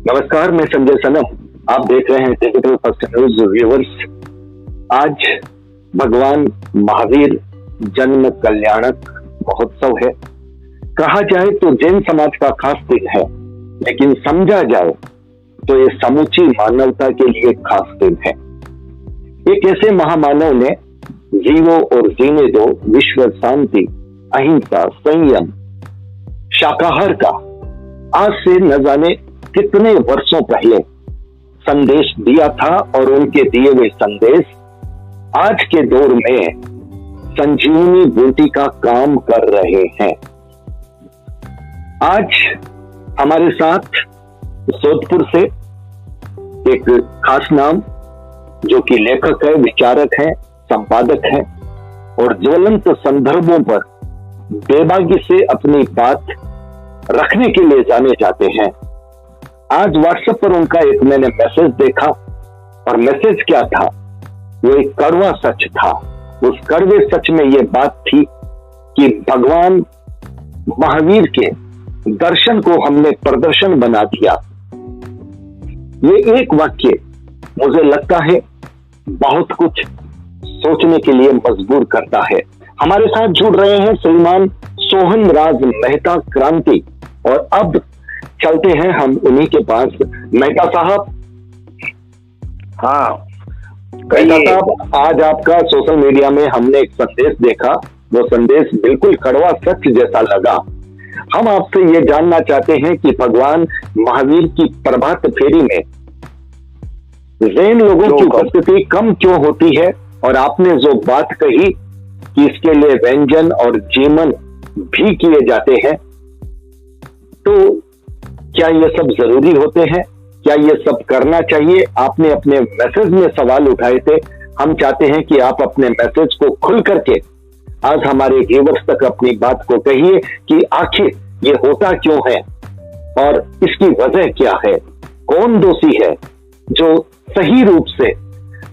नमस्कार, मैं संजय सनम। आप देख रहे हैं डिजिटल फर्स्ट न्यूज व्यूअर्स। आज भगवान महावीर जन्म कल्याणक महोत्सव है। कहा जाए तो जैन समाज का खास दिन है, लेकिन समझा जाए तो ये समूची मानवता के लिए खास दिन है। एक ऐसे महामानव ने जीवो और जीने दो, विश्व शांति, अहिंसा, संयम, शाकाहार का आज से न जाने कितने वर्षों पहले संदेश दिया था और उनके दिए हुए संदेश आज के दौर में संजीवनी बूटी का काम कर रहे हैं। आज हमारे साथ जोधपुर से एक खास नाम, जो कि लेखक है, विचारक है, संपादक है और ज्वलंत संदर्भों पर बेबाकी से अपनी बात रखने के लिए जाने जाते हैं। आज व्हाट्सएप पर उनका एक मैंने मैसेज देखा और मैसेज क्या था, वो एक कड़वा सच था। उस कड़वे सच में ये बात थी कि भगवान महावीर के दर्शन को हमने प्रदर्शन बना दिया। ये एक वाक्य मुझे लगता है बहुत कुछ सोचने के लिए मजबूर करता है। हमारे साथ जुड़ रहे हैं श्रीमान सोहन राज मेहता क्रांति, और अब चलते हैं हम उन्हीं के पास। मेहता साहब। हाँ, मेहता साहब, आज आपका सोशल मीडिया में हमने एक संदेश देखा। वो संदेश बिल्कुल कड़वा सच जैसा लगा। हम आपसे ये जानना चाहते हैं कि भगवान महावीर की प्रभात फेरी में जैन लोगों की उपस्थिति कम क्यों होती है, और आपने जो बात कही कि इसके लिए व्यंजन और जीवन भी किए जाते हैं, तो क्या ये सब जरूरी होते हैं? क्या ये सब करना चाहिए? आपने अपने मैसेज में सवाल उठाए थे। हम चाहते हैं कि आप अपने मैसेज को खुल करके आज हमारे व्यूअर्स तक अपनी बात को कहिए कि आखिर ये होता क्यों है और इसकी वजह क्या है। कौन दोषी है जो सही रूप से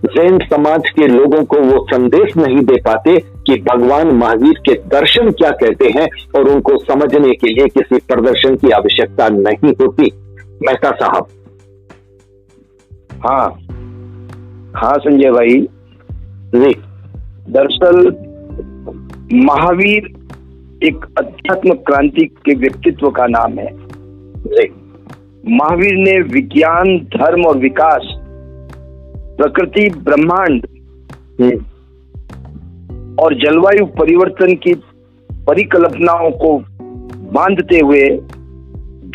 जैन समाज के लोगों को वो संदेश नहीं दे पाते कि भगवान महावीर के दर्शन क्या कहते हैं, और उनको समझने के लिए किसी प्रदर्शन की आवश्यकता नहीं होती। मेहता साहब। हाँ संजय भाई जी। दरअसल महावीर एक अध्यात्म क्रांति के व्यक्तित्व का नाम है। जी। महावीर ने विज्ञान, धर्म और विकास, प्रकृति, ब्रह्मांड और जलवायु परिवर्तन की परिकल्पनाओं को बांधते हुए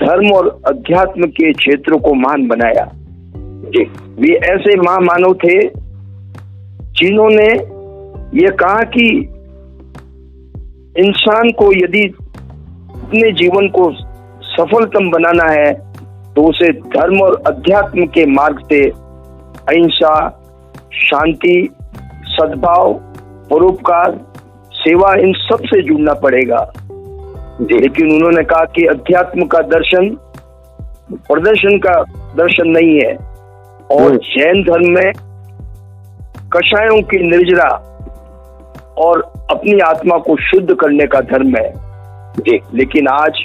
धर्म और अध्यात्म के क्षेत्रों को महान बनाया। वे ऐसे महामानव थे जिन्होंने ये कहा कि इंसान को यदि अपने जीवन को सफलतम बनाना है तो उसे धर्म और अध्यात्म के मार्ग से अहिंसा, शांति, सद्भाव, परोपकार, सेवा, इन सब से जुड़ना पड़ेगा। लेकिन उन्होंने कहा कि अध्यात्म का दर्शन प्रदर्शन का दर्शन नहीं है, और जैन धर्म में कषायों की निर्जरा और अपनी आत्मा को शुद्ध करने का धर्म है। लेकिन आज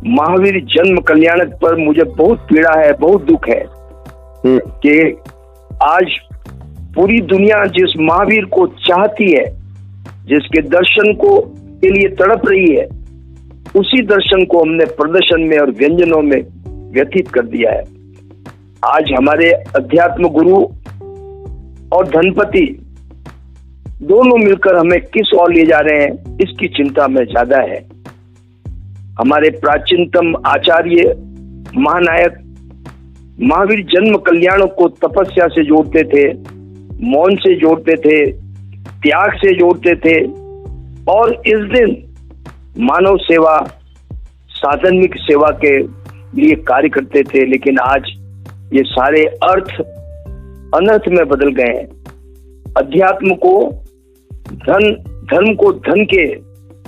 महावीर जन्म कल्याणक पर मुझे बहुत पीड़ा है, बहुत दुख है कि आज पूरी दुनिया जिस महावीर को चाहती है, जिसके दर्शन को के लिए तड़प रही है, उसी दर्शन को हमने प्रदर्शन में और व्यंजनों में व्यतीत कर दिया है। आज हमारे अध्यात्म गुरु और धनपति दोनों मिलकर हमें किस ओर ले जा रहे हैं, इसकी चिंता में ज्यादा है। हमारे प्राचीनतम आचार्य महानायक महावीर जन्म कल्याण को तपस्या से जोड़ते थे, मौन से जोड़ते थे, त्याग से जोड़ते थे, और इस दिन मानव सेवा, साधनिक सेवा के लिए कार्य करते थे। लेकिन आज ये सारे अर्थ अनर्थ में बदल गए हैं। अध्यात्म को धर्म को धन के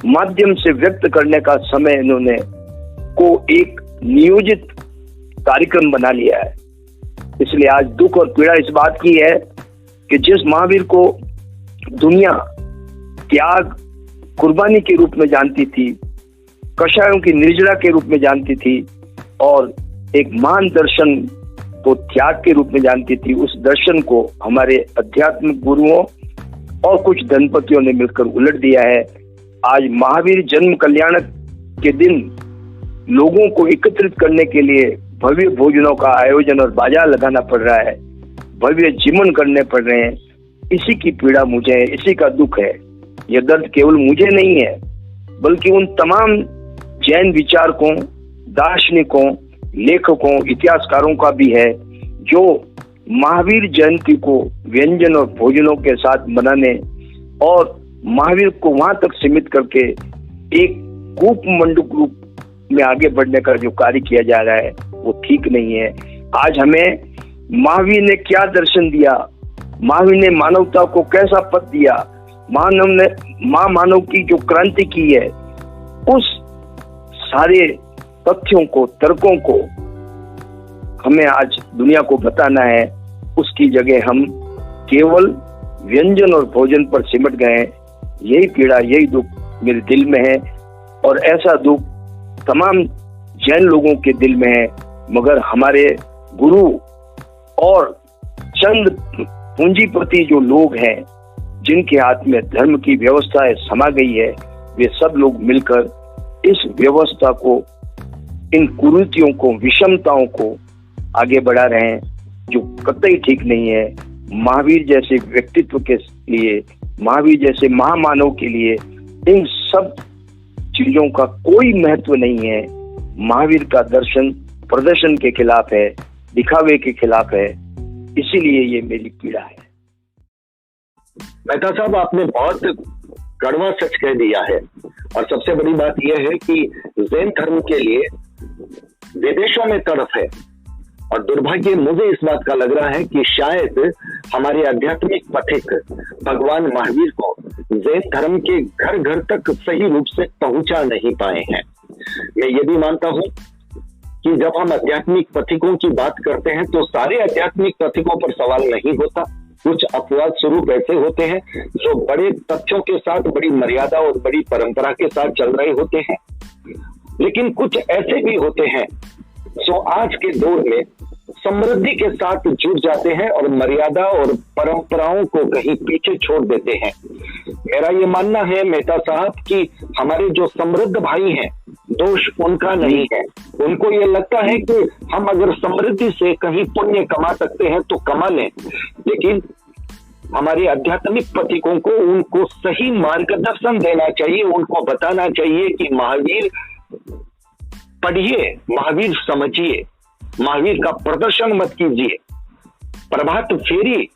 माध्यम से व्यक्त करने का समय इन्होंने को एक नियोजित कार्यक्रम बना लिया है। इसलिए आज दुख और पीड़ा इस बात की है कि जिस महावीर को दुनिया त्याग, कुर्बानी के रूप में जानती थी, कषायों की निर्जरा के रूप में जानती थी और एक महान दर्शन को त्याग के रूप में जानती थी, उस दर्शन को हमारे आध्यात्मिक गुरुओं और कुछ दंपतियों ने मिलकर उलट दिया है। आज महावीर जन्म कल्याण के दिन लोगों को एकत्रित करने के लिए भव्य भोजनों का आयोजन और बाजार लगाना पड़ रहा है, भव्य जीवन करने पड़ रहे हैं। इसी की पीड़ा मुझे है, इसी का दुख है। यह दर्द केवल मुझे नहीं है, बल्कि उन तमाम जैन विचारकों, दार्शनिकों, लेखकों, इतिहासकारों का भी है, जो महावीर जयंती को व्यंजन और भोजनों के साथ मनाने और महावीर को वहां तक सीमित करके एक कूप मंडूक रूप में आगे बढ़ने का जो कार्य किया जा रहा है वो ठीक नहीं है। आज हमें महावीर ने क्या दर्शन दिया, महावीर ने मानवता को कैसा पथ दिया, मानव की जो क्रांति की है, उस सारे तथ्यों को, तर्कों को हमें आज दुनिया को बताना है। उसकी जगह हम केवल व्यंजन और भोजन पर सिमट गए हैं। यही पीड़ा, यही दुख मेरे दिल में है और ऐसा दुख तमाम जैन लोगों के दिल में है। मगर हमारे गुरु और चंद पूंजीपति जो लोग हैं, जिनके हाथ में धर्म की व्यवस्था समा गई है, वे सब लोग मिलकर इस व्यवस्था को, इन कुरीतियों को, विषमताओं को आगे बढ़ा रहे हैं, जो कतई ठीक नहीं है। महावीर जैसे व्यक्तित्व के लिए, महावीर जैसे महामानव के लिए इन सब चीजों का कोई महत्व नहीं है। महावीर का दर्शन प्रदर्शन के खिलाफ है, दिखावे के खिलाफ है। इसीलिए ये मेरी पीड़ा है। मेहता साहब, आपने बहुत कड़वा सच कह दिया है और सबसे बड़ी बात यह है कि जैन धर्म के लिए विदेशों में तड़फ है और दुर्भाग्य मुझे इस बात का लग रहा है कि शायद हमारे आध्यात्मिक पथिक भगवान महावीर को जैन धर्म के घर घर तक सही रूप से पहुंचा नहीं पाए हैं। मैं ये भी मानता हूं कि जब हम आध्यात्मिक पथिकों की बात करते हैं तो सारे आध्यात्मिक पथिकों पर सवाल नहीं होता। कुछ अपवाद स्वरूप ऐसे होते हैं जो बड़े तथ्यों के साथ, बड़ी मर्यादा और बड़ी परंपरा के साथ चल रहे होते हैं, लेकिन कुछ ऐसे भी होते हैं जो आज के दौर में समृद्धि के साथ जुड़ जाते हैं और मर्यादा और परंपराओं को कहीं पीछे छोड़ देते हैं। मेरा ये मानना है मेहता साहब कि हमारे जो समृद्ध भाई हैं, दोष उनका नहीं है। उनको ये लगता है कि हम अगर समृद्धि से कहीं पुण्य कमा सकते हैं तो कमा लें, लेकिन हमारे आध्यात्मिक पथिकों को उनको सही मार्गदर्शन देना चाहिए। उनको बताना चाहिए कि महावीर पढ़िए, महावीर समझिए, महावीर का प्रदर्शन मत कीजिए। प्रभात फेरी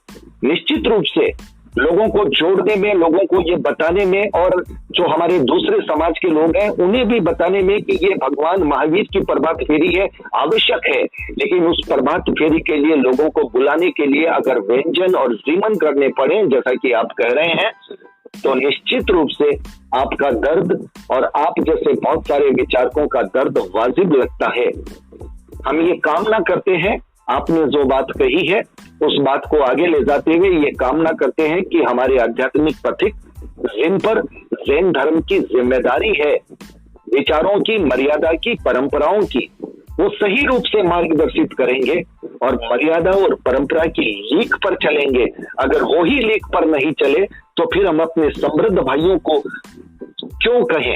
निश्चित रूप से लोगों को जोड़ने में, लोगों को ये बताने में, और जो हमारे दूसरे समाज के लोग हैं उन्हें भी बताने में कि ये भगवान महावीर की प्रभात फेरी है, आवश्यक है। लेकिन उस प्रभात फेरी के लिए लोगों को बुलाने के लिए अगर व्यंजन और जीवन करने पड़े, जैसा कि आप कह रहे हैं, तो निश्चित रूप से आपका दर्द और आप जैसे बहुत सारे विचारकों का दर्द वाजिब लगता है। हम ये कामना करते हैं, आपने जो बात कही है उस बात को आगे ले जाते हुए ये कामना करते हैं कि हमारे आध्यात्मिक पथिक जिन पर जैन धर्म की जिम्मेदारी है, विचारों की, मर्यादा की, परंपराओं की, वो सही रूप से मार्गदर्शित करेंगे और मर्यादा और परंपरा की लीक पर चलेंगे। अगर वो ही लीक पर नहीं चले तो फिर हम अपने समृद्ध भाइयों को क्यों कहें,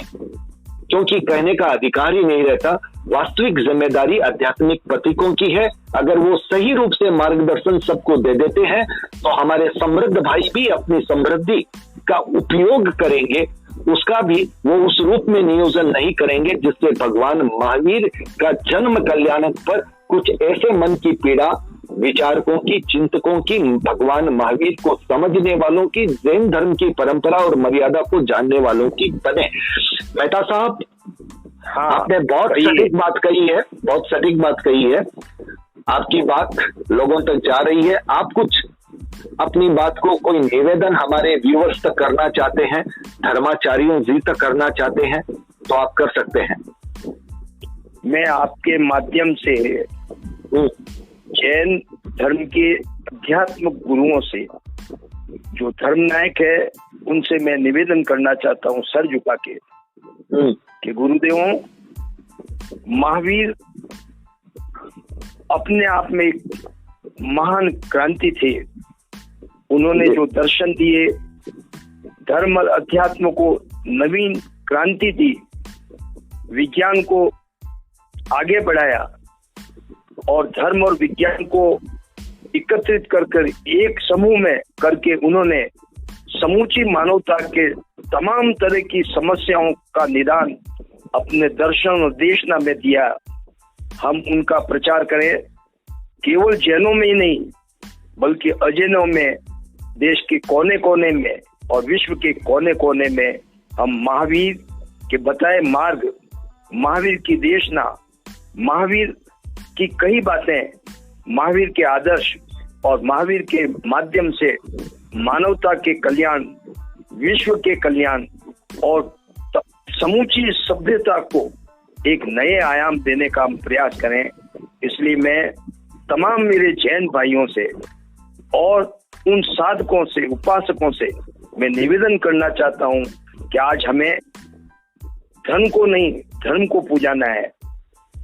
क्योंकि कहने का अधिकार ही नहीं रहता। वास्तविक जिम्मेदारी आध्यात्मिक पथिकों की है। अगर वो सही रूप से मार्गदर्शन सबको दे देते हैं तो हमारे समृद्ध भाई भी अपनी समृद्धि का उपयोग करेंगे, उसका भी वो उस रूप में नियोजन नहीं करेंगे जिससे भगवान महावीर का जन्म कल्याण पर कुछ ऐसे मन की पीड़ा विचारकों की, चिंतकों की, भगवान महावीर को समझने वालों की, जैन धर्म की परंपरा और मर्यादा को जानने वालों की बने। मेहता साहब, हाँ, आपने बहुत सटीक बात कही है, बहुत सटीक बात कही है। आपकी बात लोगों तक जा रही है। आप कुछ अपनी बात को कोई निवेदन हमारे व्यूअर्स तक करना चाहते हैं, धर्माचार्यों जी तक करना चाहते हैं, तो आप कर सकते हैं। मैं आपके माध्यम से जैन धर्म के अध्यात्मिक गुरुओं से, जो धर्म नायक है, उनसे मैं निवेदन करना चाहता हूँ सर झुका के कि गुरुदेवों, महावीर अपने आप में एक महान क्रांति थे। उन्होंने जो दर्शन दिए, धर्म और अध्यात्म को नवीन क्रांति दी, विज्ञान को आगे बढ़ाया और धर्म और विज्ञान को एकत्रित कर एक समूह में करके उन्होंने समूची मानवता के तमाम तरह की समस्याओं का निदान अपने दर्शन और देशना में दिया। हम उनका प्रचार करें, केवल जैनों में ही नहीं बल्कि अजैनों में, देश के कोने कोने में और विश्व के कोने कोने में हम महावीर के बताए मार्ग, महावीर की देशना, महावीर की कई बातें, महावीर के आदर्श और महावीर के माध्यम से मानवता के कल्याण, विश्व के कल्याण और समूची सभ्यता को एक नए आयाम देने का हम प्रयास करें। इसलिए मैं तमाम मेरे जैन भाइयों से और उन साधकों से, उपासकों से मैं निवेदन करना चाहता हूं कि आज हमें धन को नहीं, धर्म को पूजाना है,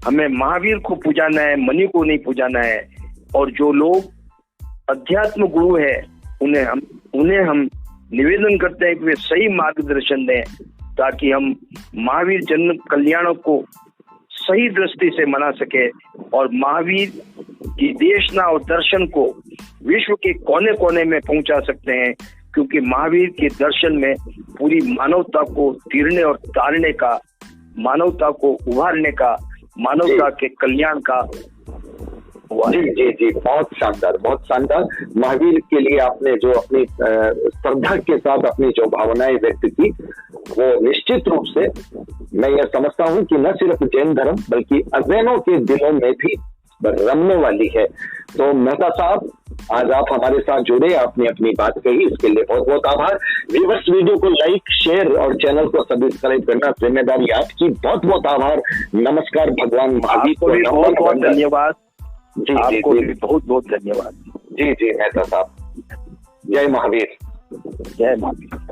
हमें महावीर को पूजाना है, मणि को नहीं पूजाना है। और जो लोग अध्यात्म गुरु है उन्हें हम निवेदन करते हैं कि वे सही मार्गदर्शन दें ताकि हम महावीर जन्म कल्याण को सही दृष्टि से मना सके और महावीर की देशना और दर्शन को विश्व के कोने कोने में पहुंचा सकते हैं, क्योंकि महावीर के दर्शन में पूरी मानवता को तीरने और तारने का, मानवता को उभारने का, मानवता के कल्याण का जी जी जी, बहुत शानदार, बहुत शानदार। महावीर के लिए आपने जो अपनी श्रद्धा के साथ अपनी जो भावनाएं व्यक्त की, वो निश्चित रूप से मैं यह समझता हूं कि न सिर्फ जैन धर्म बल्कि अजैनों के दिलों में भी रमने वाली है। तो मेहता साहब, आज आप हमारे साथ जुड़े, आपने अपनी बात कही, इसके लिए बहुत बहुत आभार। व्यूअर्स, वीडियो को लाइक, शेयर और चैनल को सब्सक्राइब करना जिम्मेदारी आपकी। बहुत बहुत आभार। नमस्कार। भगवान महावीर को बहुत बहुत धन्यवाद। जी आपको जी भी बहुत बहुत धन्यवाद। जी जी मेहता साहब, जय महावीर। जय महावीर।